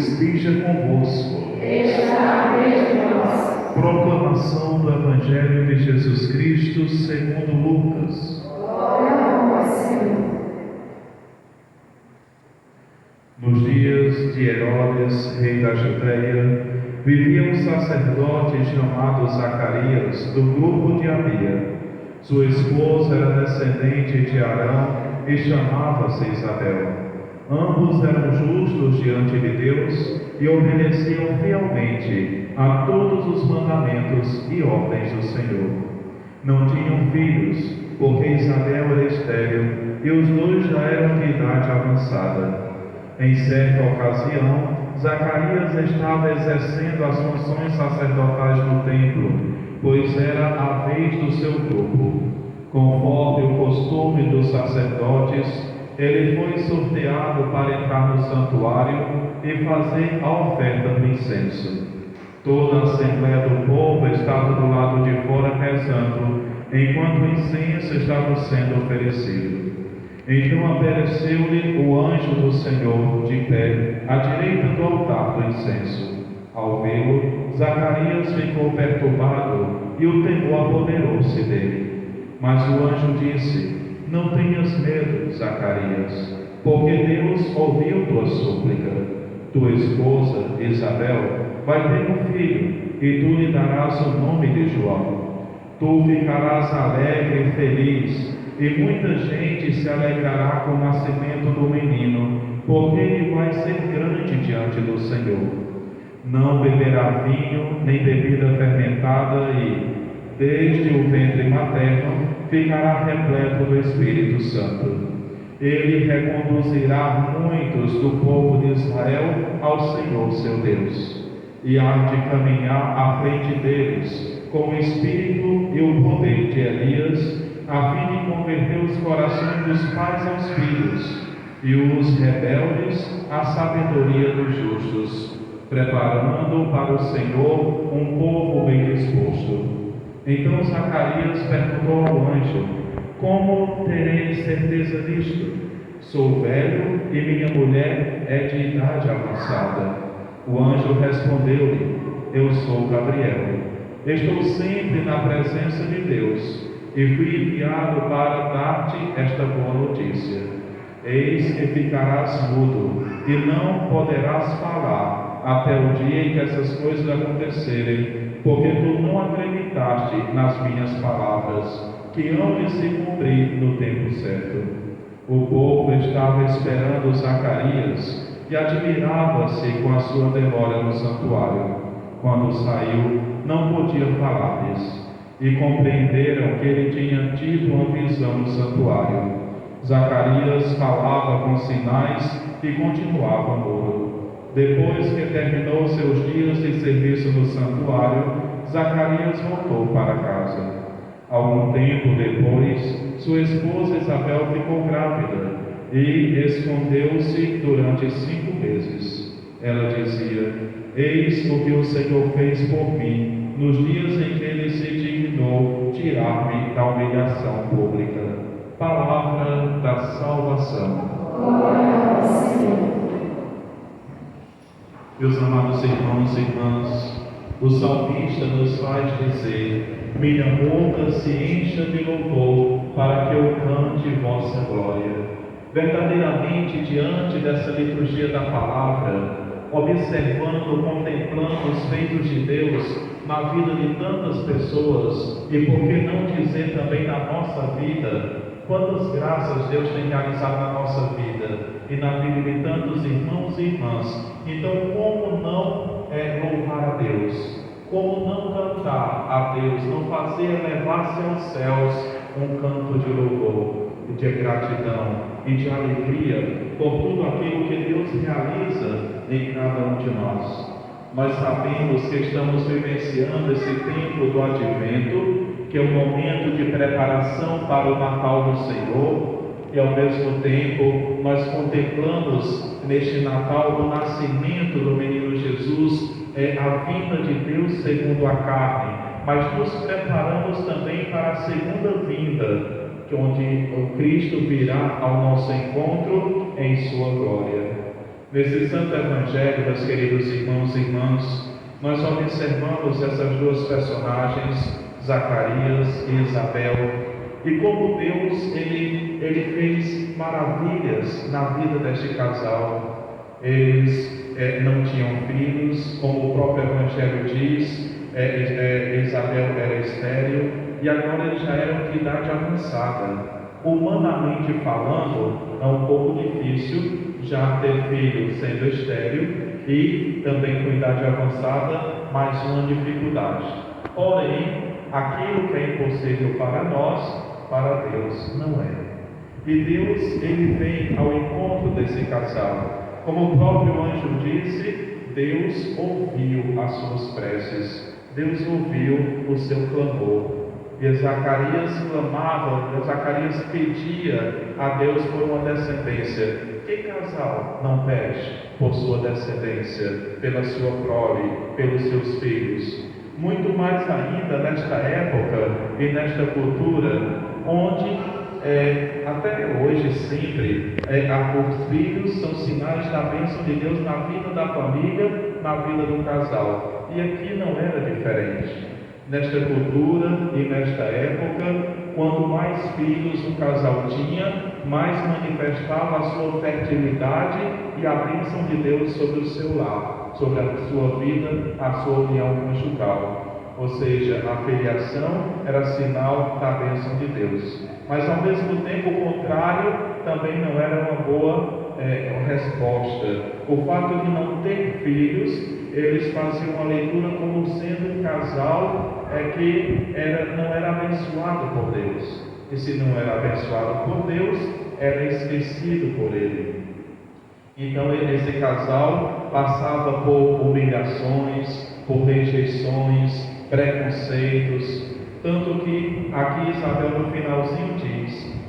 esteja convosco. Está entre nós. Proclamação do Evangelho de Jesus Cristo segundo Lucas. Glória a vós, Senhor. Nos dias de Herodes, rei da Judéia, vivia um sacerdote chamado Zacarias, do grupo de Abia. Sua esposa era descendente de Arão e chamava-se Isabel. Ambos eram justos diante de Deus e obedeciam fielmente a todos os mandamentos e ordens do Senhor. Não tinham filhos, porque Isabel era estéril e os dois já eram de idade avançada. Em certa ocasião, Zacarias estava exercendo as funções sacerdotais no templo, pois era a vez do seu grupo. Conforme o costume dos sacerdotes, ele foi sorteado para entrar no santuário e fazer a oferta do incenso. Toda a assembleia do povo estava do lado de fora rezando, enquanto o incenso estava sendo oferecido. Então apareceu-lhe o anjo do Senhor de pé à direita do altar do incenso. Ao vê-lo, Zacarias ficou perturbado e o temor apoderou-se dele. Mas o anjo disse: Não tenhas medo, Zacarias, porque Deus ouviu tua súplica. Tua esposa, Isabel, vai ter um filho, e tu lhe darás o nome de João. Tu ficarás alegre e feliz, e muita gente se alegrará com o nascimento do menino, porque ele vai ser grande diante do Senhor. Não beberá vinho, nem bebida fermentada, e, desde o ventre materno, ficará repleto do Espírito Santo. Ele reconduzirá muitos do povo de Israel ao Senhor seu Deus, e há de caminhar à frente deles, com o Espírito e o poder de Elias, a fim de converter os corações dos pais aos filhos, e os rebeldes à sabedoria dos justos, preparando para o Senhor um povo bem disposto. Então Zacarias perguntou ao anjo: Como terei certeza disto? Sou velho e minha mulher é de idade avançada. O anjo respondeu-lhe: Eu sou Gabriel. Estou sempre na presença de Deus e fui enviado para dar-te esta boa notícia. Eis que ficarás mudo e não poderás falar até o dia em que essas coisas acontecerem, porque tu não acreditaste nas minhas palavras, que hão de se cumprir no tempo certo. O povo estava esperando Zacarias e admirava-se com a sua demora no santuário. Quando saiu, não podia falar-lhes, e compreenderam que ele tinha tido uma visão no santuário. Zacarias falava com sinais e continuava mudo. Depois que terminou seus dias de serviço no santuário, Zacarias voltou para casa. Algum tempo depois, sua esposa Isabel ficou grávida e escondeu-se durante 5 meses. Ela dizia: Eis o que o Senhor fez por mim, nos dias em que ele se dignou tirar-me da humilhação pública. Palavra da salvação. Glória ao Senhor. Meus amados irmãos e irmãs, o salmista nos faz dizer: Minha boca se encha de louvor, para que eu cante vossa glória. Verdadeiramente, diante dessa liturgia da palavra, observando, contemplando os feitos de Deus na vida de tantas pessoas, e por que não dizer também na nossa vida, quantas graças Deus tem realizado na nossa vida e na vida de tantos irmãos e irmãs. Então, como não louvar a Deus? Como não cantar a Deus? Não fazer elevar-se aos céus um canto de louvor, de gratidão e de alegria por tudo aquilo que Deus realiza em cada um de nós. Nós sabemos que estamos vivenciando esse tempo do Advento, que é um momento de preparação para o Natal do Senhor, e ao mesmo tempo nós contemplamos neste Natal o nascimento do menino Jesus, a vinda de Deus segundo a carne, mas nos preparamos também para a segunda vinda, onde o Cristo virá ao nosso encontro em sua glória. Nesse Santo Evangelho, meus queridos irmãos e irmãs, nós observamos essas duas personagens, Zacarias e Isabel, e como Deus ele fez maravilhas na vida deste casal. Eles não tinham filhos, como o próprio Evangelho diz, Isabel era estéril, e agora eles já eram de idade avançada. Humanamente falando, é um pouco difícil já ter filho sendo estéril e também com idade avançada, mais uma dificuldade. Porém, aquilo que é impossível para nós, para Deus não é. E Deus, ele vem ao encontro desse casal. Como o próprio anjo disse, Deus ouviu as suas preces, Deus ouviu o seu clamor. E Zacarias clamava, Zacarias pedia a Deus por uma descendência. Que casal não pede por sua descendência, pela sua prole, pelos seus filhos? Muito mais ainda nesta época e nesta cultura, onde até hoje sempre os filhos são sinais da bênção de Deus na vida da família, na vida do casal. E aqui não era diferente. Nesta cultura e nesta época, quanto mais filhos um casal tinha, mais manifestava a sua fertilidade e a bênção de Deus sobre o seu lar, sobre a sua vida, a sua união conjugal. Ou seja, a filiação era sinal da bênção de Deus. Mas ao mesmo tempo, o contrário também não era uma boa resposta. O fato de não ter filhos, eles faziam uma leitura como sendo um casal que não era abençoado por Deus. E se não era abençoado por Deus, era esquecido por Ele. Então esse casal passava por humilhações, por rejeições, preconceitos, tanto que aqui Isabel no finalzinho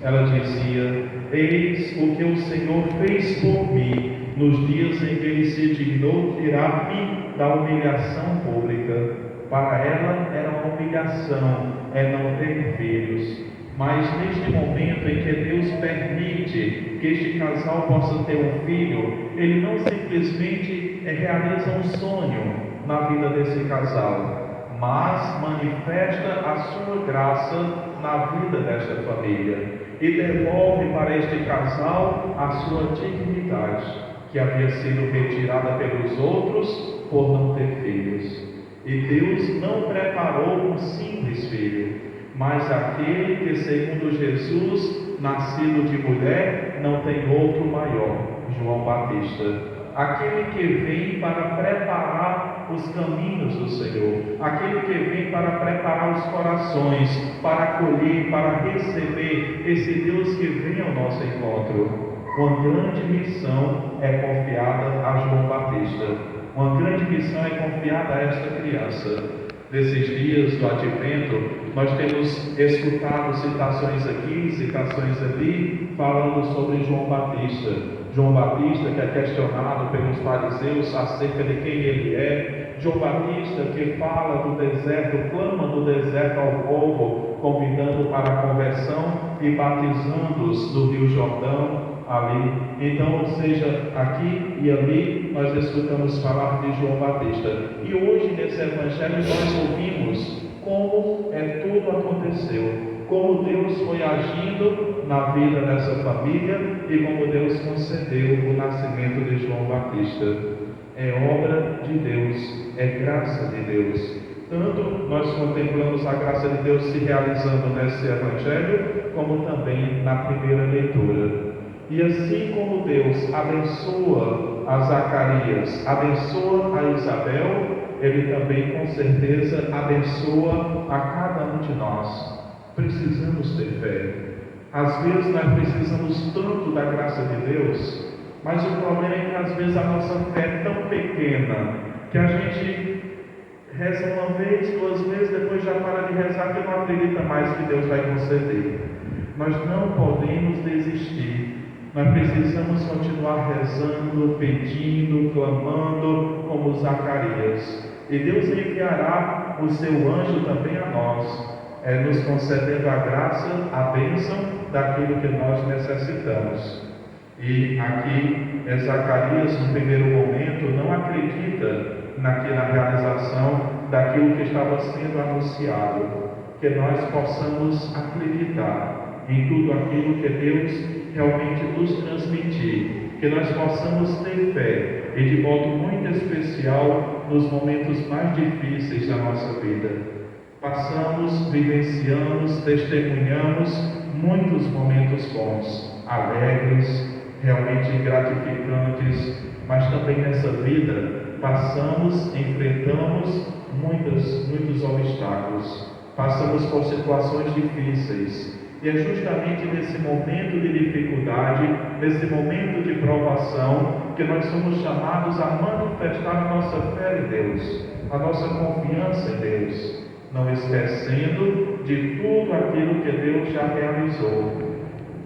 ela dizia: eis o que o Senhor fez por mim nos dias em que Ele se dignou tirar-me da humilhação pública. Para ela era uma humilhação, não ter filhos. Mas neste momento em que Deus permite que este casal possa ter um filho, Ele não simplesmente realiza um sonho na vida desse casal, mas manifesta a sua graça na vida desta família e devolve para este casal a sua dignidade, que havia sido retirada pelos outros por não ter filhos. E Deus não preparou um simples filho, mas aquele que, segundo Jesus, nascido de mulher, não tem outro maior, João Batista. Aquele que vem para preparar os caminhos do Senhor, aquele que vem para preparar os corações, para acolher, para receber esse Deus que vem ao nosso encontro. Uma grande missão é confiada a João Batista. Uma grande missão é confiada a esta criança. Nesses dias do Advento, nós temos escutado citações aqui, citações ali, falando sobre João Batista. João Batista, que é questionado pelos fariseus acerca de quem ele é. João Batista, que fala do deserto, clama do deserto ao povo, convidando para a conversão e batizando-os no Rio Jordão. Ali. Então, ou seja, aqui e ali nós escutamos falar de João Batista. E hoje nesse Evangelho nós ouvimos como tudo aconteceu, como Deus foi agindo na vida dessa família e como Deus concedeu o nascimento de João Batista. É obra de Deus, é graça de Deus. Tanto nós contemplamos a graça de Deus se realizando nesse Evangelho, como também na primeira leitura. E assim como Deus abençoa a Zacarias, abençoa a Isabel, Ele também com certeza abençoa a cada um de nós. Precisamos ter fé. Às vezes nós precisamos tanto da graça de Deus, mas o problema é que às vezes a nossa fé é tão pequena que a gente reza uma vez, duas vezes, depois já para de rezar porque não acredita mais que Deus vai conceder. Nós não podemos desistir. Nós precisamos continuar rezando, pedindo, clamando como Zacarias. E Deus enviará o seu anjo também a nós, nos concedendo a graça, a bênção daquilo que nós necessitamos. E aqui Zacarias, no primeiro momento, não acredita na realização daquilo que estava sendo anunciado. Que nós possamos acreditar em tudo aquilo que Deus realmente nos transmitir. Que nós possamos ter fé, e de modo muito especial nos momentos mais difíceis da nossa vida. Passamos, vivenciamos, testemunhamos muitos momentos bons, alegres, realmente gratificantes, mas também nessa vida passamos, enfrentamos muitos obstáculos, passamos por situações difíceis, e é justamente nesse momento de dificuldade, nesse momento de provação, que nós somos chamados a manifestar a nossa fé em Deus, a nossa confiança em Deus, não esquecendo de tudo aquilo que Deus já realizou.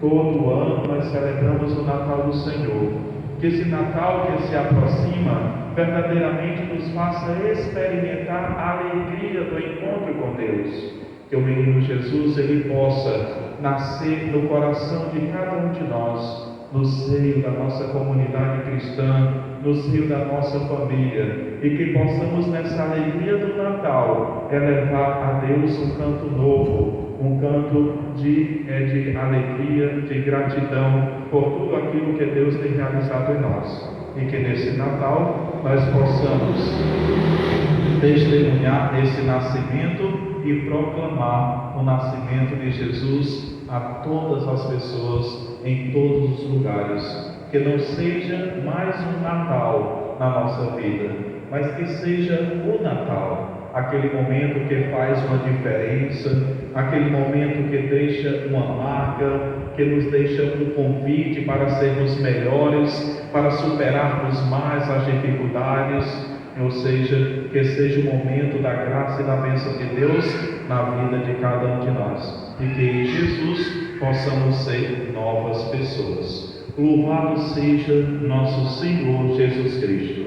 Todo ano nós celebramos o Natal do Senhor. Que esse Natal que se aproxima verdadeiramente nos faça experimentar a alegria do encontro com Deus. Que o menino Jesus ele possa nascer no coração de cada um de nós, no seio da nossa comunidade cristã, no seio da nossa família, e que possamos nessa alegria do Natal elevar a Deus um canto novo, um canto de alegria, de gratidão por tudo aquilo que Deus tem realizado em nós. E que nesse Natal nós possamos testemunhar esse nascimento e proclamar o nascimento de Jesus a todas as pessoas, em todos os lugares. Que não seja mais um Natal na nossa vida, mas que seja o Natal, aquele momento que faz uma diferença, aquele momento que deixa uma marca, que nos deixa um convite para sermos melhores, para superarmos mais as dificuldades, ou seja, que seja o momento da graça e da bênção de Deus na vida de cada um de nós, e que em Jesus possamos ser novas pessoas. Louvado seja nosso Senhor Jesus Cristo.